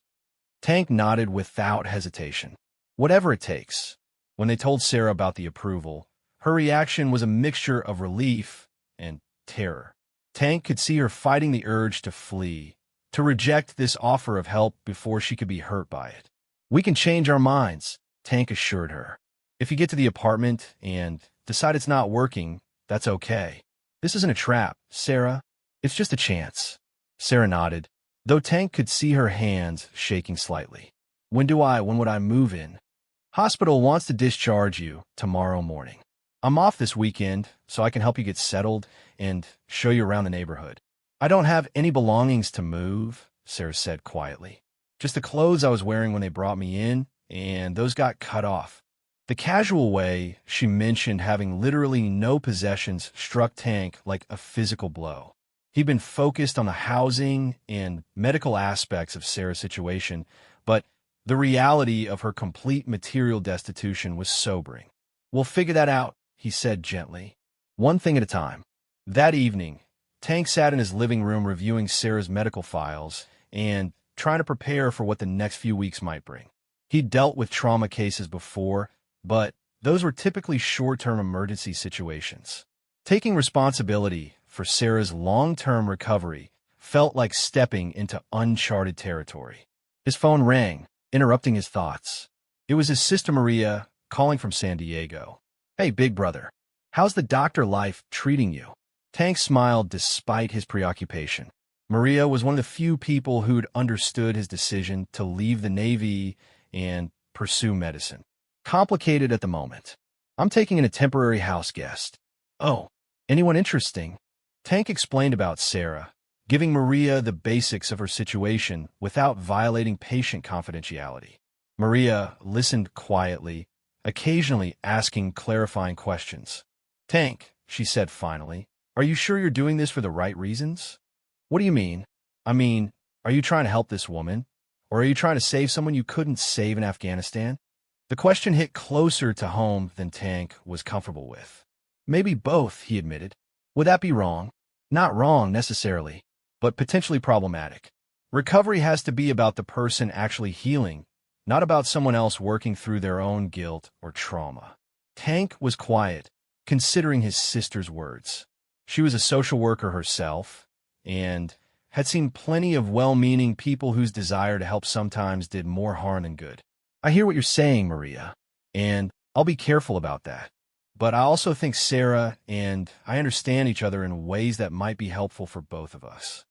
Tank nodded without hesitation. Whatever it takes. When they told Sarah about the approval, her reaction was a mixture of relief and terror. Tank could see her fighting the urge to flee, to reject this offer of help before she could be hurt by it. We can change our minds, Tank assured her. If you get to the apartment and decide it's not working, that's okay. This isn't a trap, Sarah. It's just a chance. Sarah nodded, though Tank could see her hands shaking slightly. When would I move in? Hospital wants to discharge you tomorrow morning. I'm off this weekend, so I can help you get settled and show you around the neighborhood. I don't have any belongings to move, Sarah said quietly. Just the clothes I was wearing when they brought me in, and those got cut off. The casual way she mentioned having literally no possessions struck Tank like a physical blow. He'd been focused on the housing and medical aspects of Sarah's situation, but the reality of her complete material destitution was sobering. We'll figure that out, he said gently. One thing at a time. That evening, Tank sat in his living room reviewing Sarah's medical files and trying to prepare for what the next few weeks might bring. He'd dealt with trauma cases before, but those were typically short-term emergency situations. Taking responsibility for Sarah's long-term recovery felt like stepping into uncharted territory. His phone rang, interrupting his thoughts. It was his sister Maria calling from San Diego. Hey, big brother. How's the doctor life treating you? Tank smiled despite his preoccupation. Maria was one of the few people who'd understood his decision to leave the Navy and pursue medicine. Complicated at the moment. I'm taking in a temporary house guest. Oh, anyone interesting? Tank explained about Sarah, giving Maria the basics of her situation without violating patient confidentiality. Maria listened quietly, occasionally asking clarifying questions. Tank, she said finally, are you sure you're doing this for the right reasons? What do you mean? Are you trying to help this woman? Or are you trying to save someone you couldn't save in Afghanistan? The question hit closer to home than Tank was comfortable with. Maybe both, he admitted. Would that be wrong? Not wrong necessarily, but potentially problematic. Recovery has to be about the person actually healing, not about someone else working through their own guilt or trauma. Tank was quiet, considering his sister's words. She was a social worker herself, and had seen plenty of well-meaning people whose desire to help sometimes did more harm than good. I hear what you're saying, Maria, and I'll be careful about that. But I also think Sarah and I understand each other in ways that might be helpful for both of us.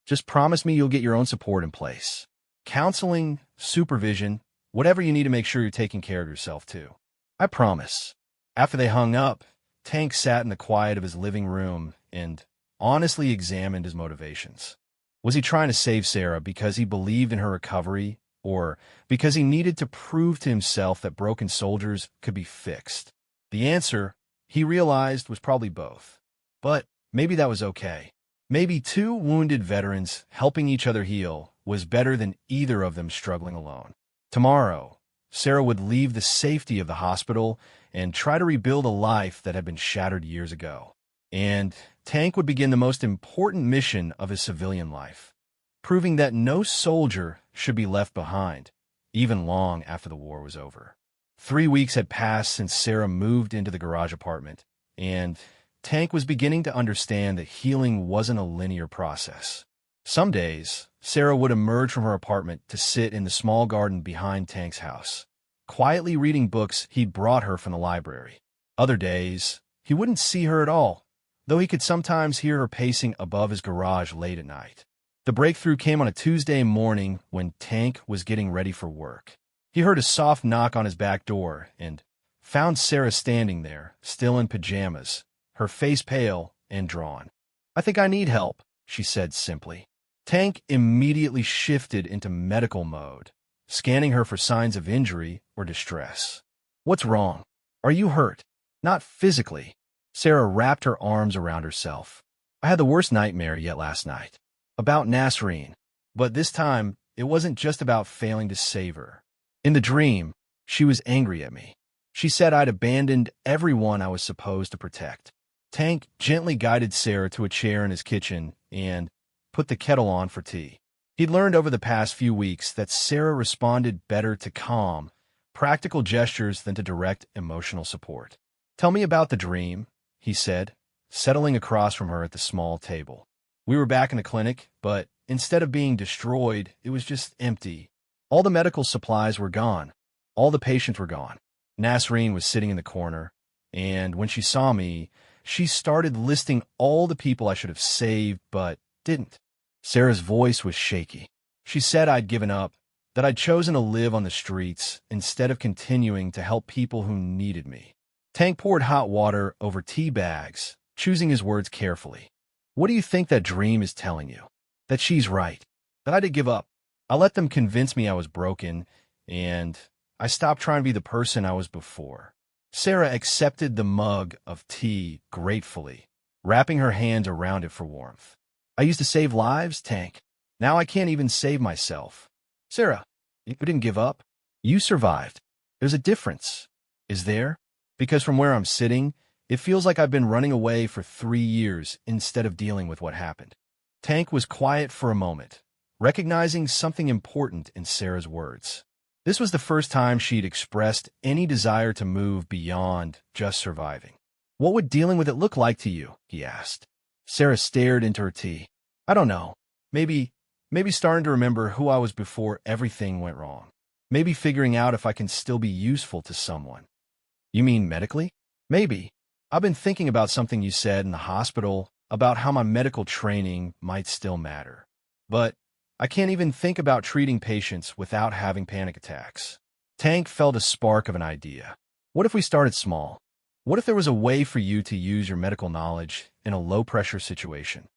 Just promise me you'll get your own support in place. Counseling, supervision, whatever you need to make sure you're taking care of yourself too. I promise. After they hung up, Tank sat in the quiet of his living room and honestly examined his motivations. Was he trying to save Sarah because he believed in her recovery, or because he needed to prove to himself that broken soldiers could be fixed? The answer, he realized, was probably both. But maybe that was okay. Maybe two wounded veterans helping each other heal was better than either of them struggling alone. Tomorrow, Sarah would leave the safety of the hospital and try to rebuild a life that had been shattered years ago. And Tank would begin the most important mission of his civilian life, proving that no soldier should be left behind, even long after the war was over. 3 weeks had passed since Sarah moved into the garage apartment, and Tank was beginning to understand that healing wasn't a linear process. Some days, Sarah would emerge from her apartment to sit in the small garden behind Tank's house, quietly reading books he'd brought her from the library. Other days, he wouldn't see her at all, though he could sometimes hear her pacing above his garage late at night. The breakthrough came on a Tuesday morning when Tank was getting ready for work. He heard a soft knock on his back door and found Sarah standing there, still in pajamas, her face pale and drawn. I think I need help, she said simply. Tank immediately shifted into medical mode, scanning her for signs of injury or distress. What's wrong? Are you hurt? Not physically. Sarah wrapped her arms around herself. I had the worst nightmare yet last night. About Nasreen. But this time, it wasn't just about failing to save her. In the dream, she was angry at me. She said I'd abandoned everyone I was supposed to protect. Tank gently guided Sarah to a chair in his kitchen and put the kettle on for tea. He'd learned over the past few weeks that Sarah responded better to calm, practical gestures than to direct emotional support. Tell me about the dream, he said, settling across from her at the small table. We were back in the clinic, but instead of being destroyed, it was just empty. All the medical supplies were gone. All the patients were gone. Nasreen was sitting in the corner, and when she saw me, she started listing all the people I should have saved but didn't. Sarah's voice was shaky. She said I'd given up, that I'd chosen to live on the streets instead of continuing to help people who needed me. Tank poured hot water over tea bags, choosing his words carefully. What do you think that dream is telling you? That she's right. That I did give up. I let them convince me I was broken, and I stopped trying to be the person I was before. Sarah accepted the mug of tea gratefully, wrapping her hand around it for warmth. I used to save lives, Tank. Now I can't even save myself. Sarah, you didn't give up. You survived. There's a difference. Is there? Because from where I'm sitting, it feels like I've been running away for 3 years instead of dealing with what happened. Tank was quiet for a moment, recognizing something important in Sarah's words. This was the first time she'd expressed any desire to move beyond just surviving. What would dealing with it look like to you? He asked. Sarah stared into her tea. I don't know. Maybe starting to remember who I was before everything went wrong. Maybe figuring out if I can still be useful to someone. You mean medically? Maybe. I've been thinking about something you said in the hospital about how my medical training might still matter. But I can't even think about treating patients without having panic attacks. Tank felt a spark of an idea. What if we started small? What if there was a way for you to use your medical knowledge in a low-pressure situation?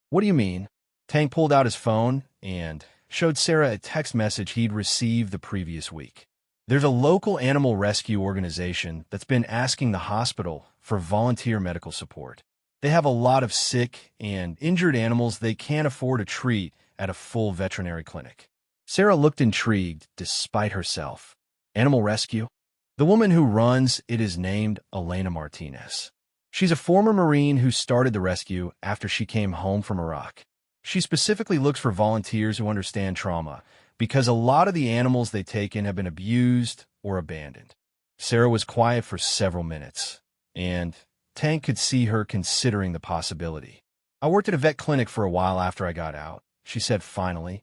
What do you mean? Tank pulled out his phone and showed Sarah a text message he'd received the previous week. There's a local animal rescue organization that's been asking the hospital for volunteer medical support. They have a lot of sick and injured animals they can't afford to treat at a full veterinary clinic. Sarah looked intrigued despite herself. Animal rescue? The woman who runs it is named Elena Martinez. She's a former Marine who started the rescue after she came home from Iraq. She specifically looks for volunteers who understand trauma, because a lot of the animals they take in have been abused or abandoned. Sarah was quiet for several minutes, and Tank could see her considering the possibility. I worked at a vet clinic for a while after I got out, she said finally.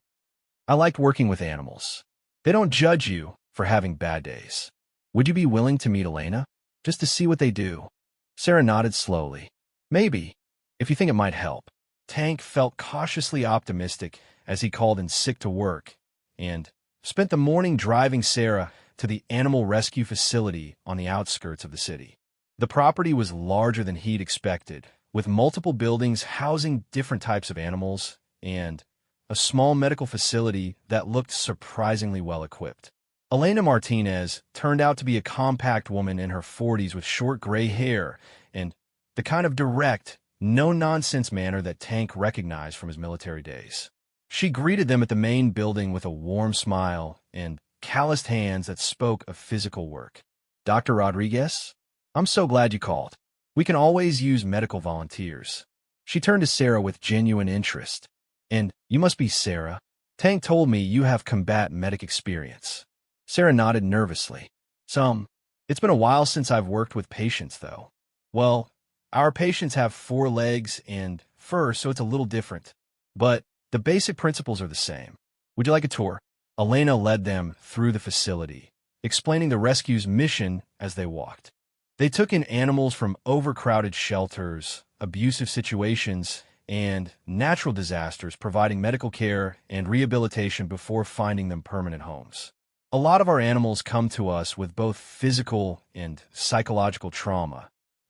I liked working with animals. They don't judge you for having bad days. Would you be willing to meet Elena, just to see what they do? Sarah nodded slowly. Maybe, if you think it might help. Tank felt cautiously optimistic as he called in sick to work, and spent the morning driving Sarah to the animal rescue facility on the outskirts of the city. The property was larger than he'd expected, with multiple buildings housing different types of animals and a small medical facility that looked surprisingly well equipped. Elena Martinez turned out to be a compact woman in her 40s with short gray hair and the kind of direct, no-nonsense manner that Tank recognized from his military days. She greeted them at the main building with a warm smile and calloused hands that spoke of physical work. Dr. Rodriguez? I'm so glad you called. We can always use medical volunteers. She turned to Sarah with genuine interest. And you must be Sarah. Tank told me you have combat medic experience. Sarah nodded nervously. It's been a while since I've worked with patients, though. Well, our patients have 4 legs and fur, so it's a little different. But the basic principles are the same. Would you like a tour? Elena led them through the facility, explaining the rescue's mission as they walked. They took in animals from overcrowded shelters, abusive situations, and natural disasters, providing medical care and rehabilitation before finding them permanent homes. A lot of our animals come to us with both physical and psychological trauma.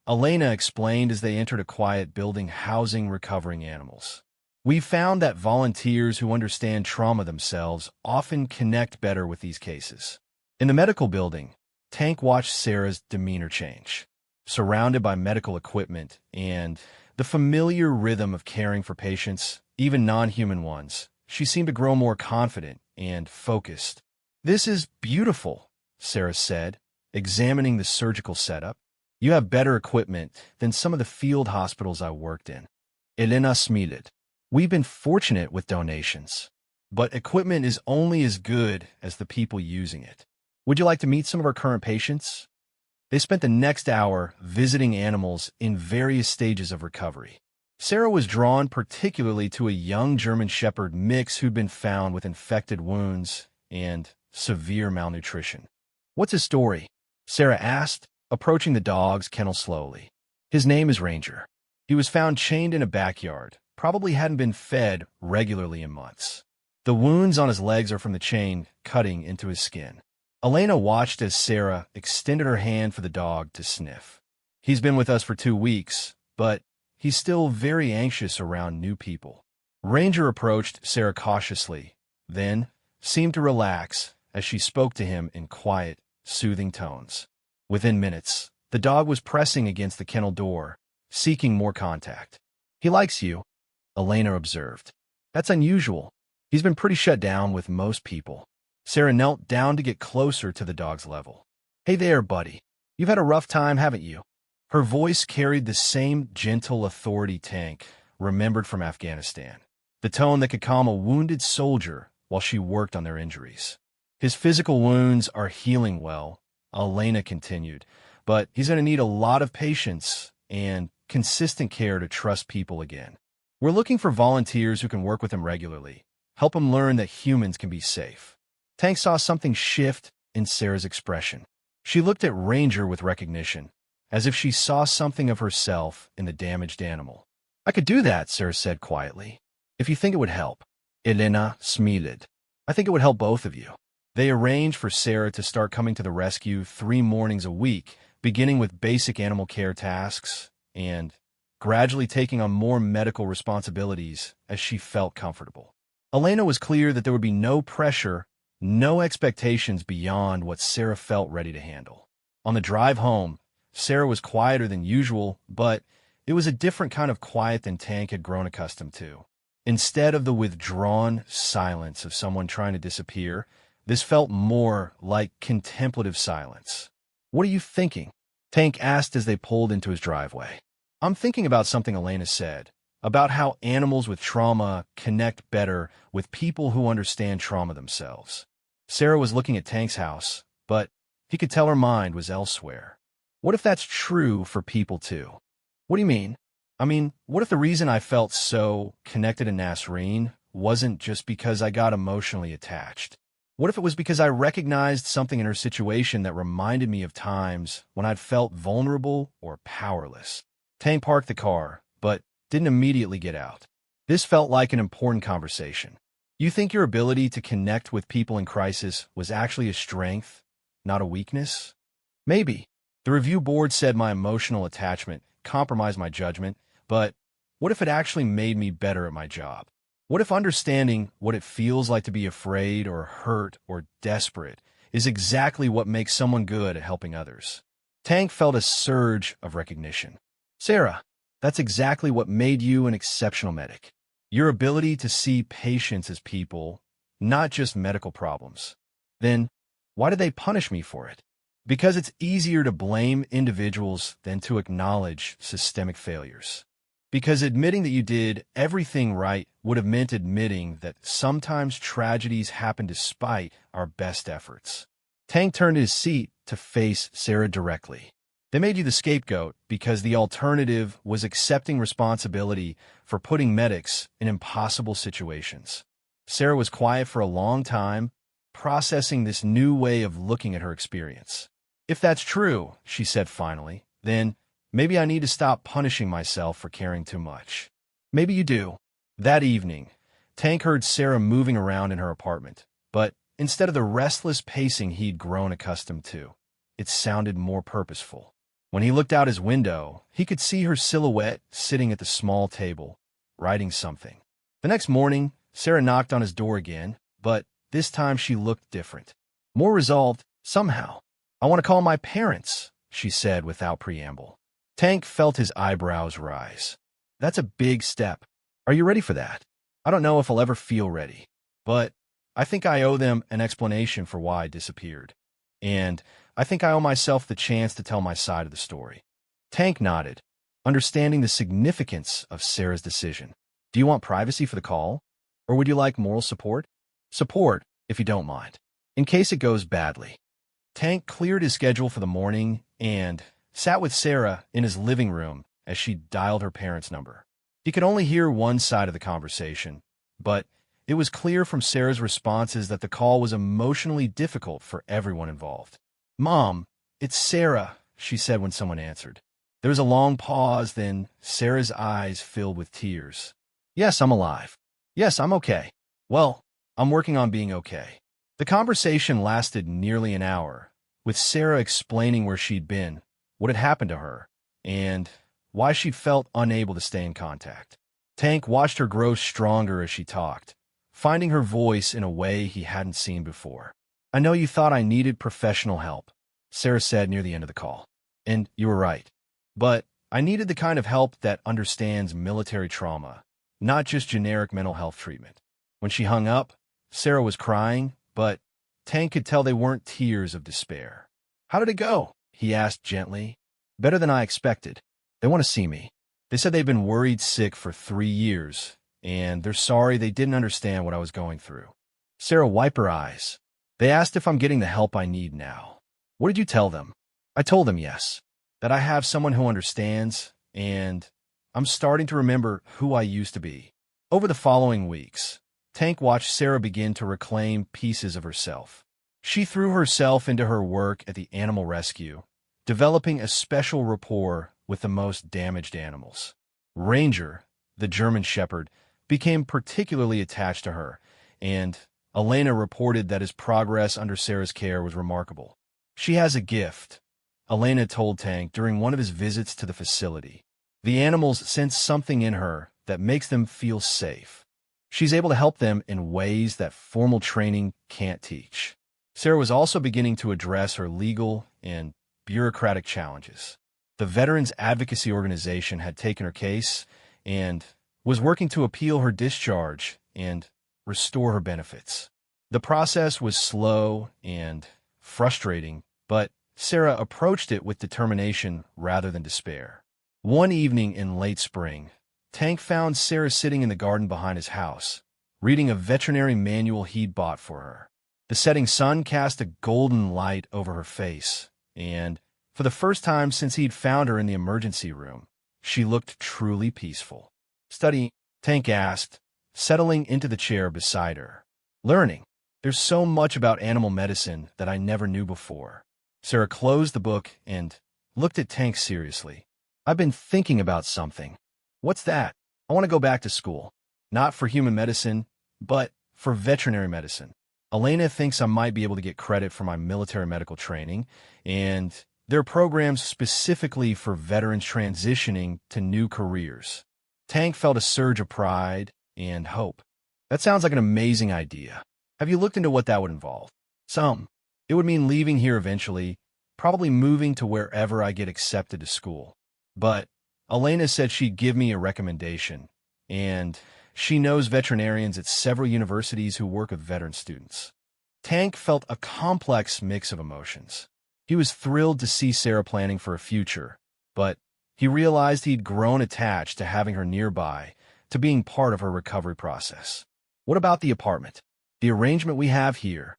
Elena explained as they entered a quiet building housing recovering animals. We've found that volunteers who understand trauma themselves often connect better with these cases. In the medical building, Tank watched Sarah's demeanor change. Surrounded by medical equipment and the familiar rhythm of caring for patients, even non-human ones, she seemed to grow more confident and focused. This is beautiful, Sarah said, examining the surgical setup. You have better equipment than some of the field hospitals I worked in. Elena smiled. We've been fortunate with donations, but equipment is only as good as the people using it. Would you like to meet some of our current patients? They spent the next hour visiting animals in various stages of recovery. Sarah was drawn particularly to a young German Shepherd mix who'd been found with infected wounds and severe malnutrition. What's his story? Sarah asked, approaching the dog's kennel slowly. His name is Ranger. He was found chained in a backyard, probably hadn't been fed regularly in months. The wounds on his legs are from the chain cutting into his skin. Elena watched as Sarah extended her hand for the dog to sniff. He's been with us for 2 weeks, but he's still very anxious around new people. Ranger approached Sarah cautiously, then seemed to relax as she spoke to him in quiet, soothing tones. Within minutes, the dog was pressing against the kennel door, seeking more contact. He likes you, Elena observed. That's unusual. He's been pretty shut down with most people. Sarah knelt down to get closer to the dog's level. Hey there, buddy. You've had a rough time, haven't you? Her voice carried the same gentle authority Tank remembered from Afghanistan, the tone that could calm a wounded soldier while she worked on their injuries. His physical wounds are healing well, Elena continued, but he's going to need a lot of patience and consistent care to trust people again. We're looking for volunteers who can work with him regularly, help him learn that humans can be safe. Tank saw something shift in Sarah's expression. She looked at Ranger with recognition, as if she saw something of herself in the damaged animal. I could do that, Sarah said quietly, if you think it would help. Elena smiled. I think it would help both of you. They arranged for Sarah to start coming to the rescue 3 mornings a week, beginning with basic animal care tasks and gradually taking on more medical responsibilities as she felt comfortable. Elena was clear that there would be no pressure, no expectations beyond what Sarah felt ready to handle. On the drive home, Sarah was quieter than usual, but it was a different kind of quiet than Tank had grown accustomed to. Instead of the withdrawn silence of someone trying to disappear, this felt more like contemplative silence. What are you thinking? Tank asked as they pulled into his driveway. I'm thinking about something Elena said, about how animals with trauma connect better with people who understand trauma themselves. Sarah was looking at Tank's house, but he could tell her mind was elsewhere. What if that's true for people too? What do you mean? What if the reason I felt so connected to Nasreen wasn't just because I got emotionally attached? What if it was because I recognized something in her situation that reminded me of times when I'd felt vulnerable or powerless? Tank parked the car, but didn't immediately get out. This felt like an important conversation. You think your ability to connect with people in crisis was actually a strength, not a weakness? Maybe. The review board said my emotional attachment compromised my judgment, but what if it actually made me better at my job? What if understanding what it feels like to be afraid or hurt or desperate is exactly what makes someone good at helping others? Tank felt a surge of recognition. Sarah, that's exactly what made you an exceptional medic. Your ability to see patients as people, not just medical problems. Then, why did they punish me for it? Because it's easier to blame individuals than to acknowledge systemic failures. Because admitting that you did everything right would have meant admitting that sometimes tragedies happen despite our best efforts. Tank turned his seat to face Sarah directly. They made you the scapegoat because the alternative was accepting responsibility for putting medics in impossible situations. Sarah was quiet for a long time, processing this new way of looking at her experience. If that's true, she said finally, then maybe I need to stop punishing myself for caring too much. Maybe you do. That evening, Tank heard Sarah moving around in her apartment, but instead of the restless pacing he'd grown accustomed to, it sounded more purposeful. When he looked out his window, he could see her silhouette sitting at the small table, writing something. The next morning, Sarah knocked on his door again, but this time she looked different. More resolved, somehow. I want to call my parents, she said without preamble. Tank felt his eyebrows rise. That's a big step. Are you ready for that? I don't know if I'll ever feel ready, but I think I owe them an explanation for why I disappeared. And I think I owe myself the chance to tell my side of the story. Tank nodded, understanding the significance of Sarah's decision. Do you want privacy for the call? Or would you like moral support? Support, if you don't mind. In case it goes badly. Tank cleared his schedule for the morning and sat with Sarah in his living room as she dialed her parents' number. He could only hear one side of the conversation, but it was clear from Sarah's responses that the call was emotionally difficult for everyone involved. "Mom, it's Sarah," she said when someone answered. There was a long pause, then Sarah's eyes filled with tears. "Yes, I'm alive. Yes, I'm okay. Well, I'm working on being okay." The conversation lasted nearly an hour, with Sarah explaining where she'd been, what had happened to her, and why she felt unable to stay in contact. Tank watched her grow stronger as she talked, finding her voice in a way he hadn't seen before. "I know you thought I needed professional help," Sarah said near the end of the call. "And you were right. But I needed the kind of help that understands military trauma, not just generic mental health treatment." When she hung up, Sarah was crying, but Tank could tell they weren't tears of despair. "How did it go?" he asked gently. "Better than I expected. They want to see me. They said they've been worried sick for 3 years, and they're sorry they didn't understand what I was going through." Sarah wiped her eyes. "They asked if I'm getting the help I need now." "What did you tell them?" "I told them yes, that I have someone who understands, and I'm starting to remember who I used to be." Over the following weeks, Tank watched Sarah begin to reclaim pieces of herself. She threw herself into her work at the animal rescue, developing a special rapport with the most damaged animals. Ranger, the German Shepherd, became particularly attached to her, and Elena reported that his progress under Sarah's care was remarkable. "She has a gift," Elena told Tank during one of his visits to the facility. "The animals sense something in her that makes them feel safe. She's able to help them in ways that formal training can't teach." Sarah was also beginning to address her legal and bureaucratic challenges. The Veterans Advocacy Organization had taken her case and was working to appeal her discharge and restore her benefits. The process was slow and frustrating, but Sarah approached it with determination rather than despair. One evening in late spring, Tank found Sarah sitting in the garden behind his house, reading a veterinary manual he'd bought for her. The setting sun cast a golden light over her face, and for the first time since he'd found her in the emergency room, she looked truly peaceful. "Studying?" Tank asked, settling into the chair beside her. "Learning. There's so much about animal medicine that I never knew before." Sarah closed the book and looked at Tank seriously. "I've been thinking about something." "What's that?" "I want to go back to school. Not for human medicine, but for veterinary medicine. Elena thinks I might be able to get credit for my military medical training, and there are programs specifically for veterans transitioning to new careers." Tank felt a surge of pride and hope. "That sounds like an amazing idea. Have you looked into what that would involve?" "Some. It would mean leaving here eventually, probably moving to wherever I get accepted to school. But Elena said she'd give me a recommendation, and she knows veterinarians at several universities who work with veteran students." Tank felt a complex mix of emotions. He was thrilled to see Sarah planning for a future, but he realized he'd grown attached to having her nearby, to being part of her recovery process. "What about the apartment? The arrangement we have here?"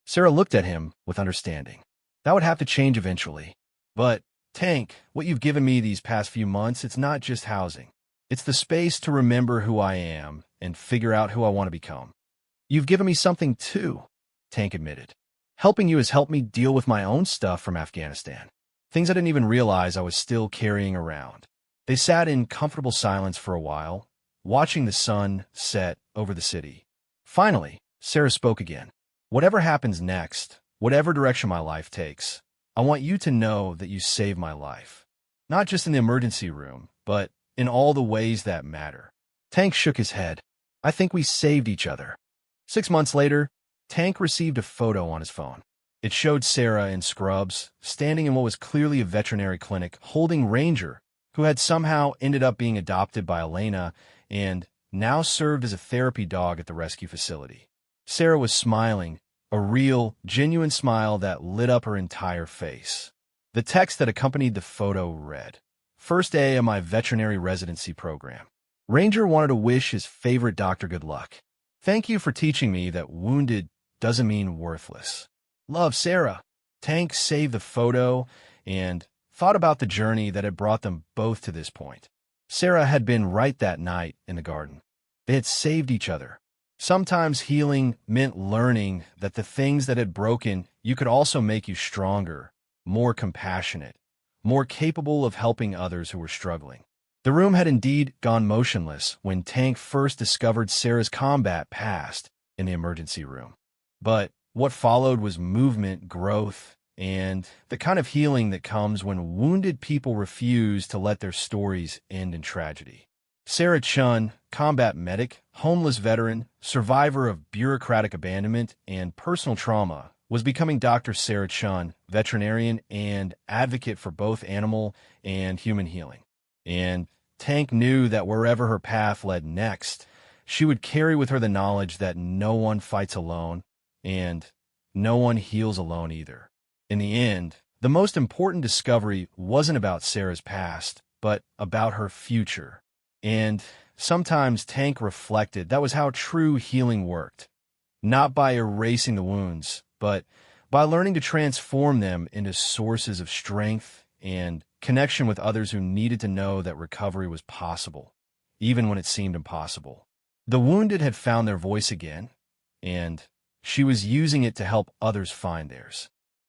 Sarah looked at him with understanding. "That would have to change eventually. But Tank, what you've given me these past few months, it's not just housing. It's the space to remember who I am and figure out who I want to become." "You've given me something too," Tank admitted. "Helping you has helped me deal with my own stuff from Afghanistan. Things I didn't even realize I was still carrying around." They sat in comfortable silence for a while, watching the sun set over the city. Finally, Sarah spoke again. "Whatever happens next, whatever direction my life takes, I want you to know that you saved my life. Not just in the emergency room, but in all the ways that matter." Tank shook his head. "I think we saved each other." 6 months later, Tank received a photo on his phone. It showed Sarah in scrubs, standing in what was clearly a veterinary clinic, holding Ranger, who had somehow ended up being adopted by Elena and now served as a therapy dog at the rescue facility. Sarah was smiling, a real, genuine smile that lit up her entire face. The text that accompanied the photo read, "First day of my veterinary residency program. Ranger wanted to wish his favorite doctor good luck. Thank you for teaching me that wounded doesn't mean worthless. Love, Sarah." Tank saved the photo and thought about the journey that had brought them both to this point. Sarah had been right that night in the garden. They had saved each other. Sometimes healing meant learning that the things that had broken you could also make you stronger, more compassionate, more capable of helping others who were struggling. The room had indeed gone motionless when Tank first discovered Sarah's combat past in the emergency room. But what followed was movement, growth, and the kind of healing that comes when wounded people refuse to let their stories end in tragedy. Sarah Chun, combat medic, homeless veteran, survivor of bureaucratic abandonment and personal trauma, was becoming Dr. Sarah Chun, veterinarian and advocate for both animal and human healing. And Tank knew that wherever her path led next, she would carry with her the knowledge that no one fights alone and no one heals alone either. In the end, the most important discovery wasn't about Sarah's past, but about her future. And sometimes Tank reflected that was how true healing worked. Not by erasing the wounds, but by learning to transform them into sources of strength and connection with others who needed to know that recovery was possible, even when it seemed impossible. The wounded had found their voice again, and she was using it to help others find theirs.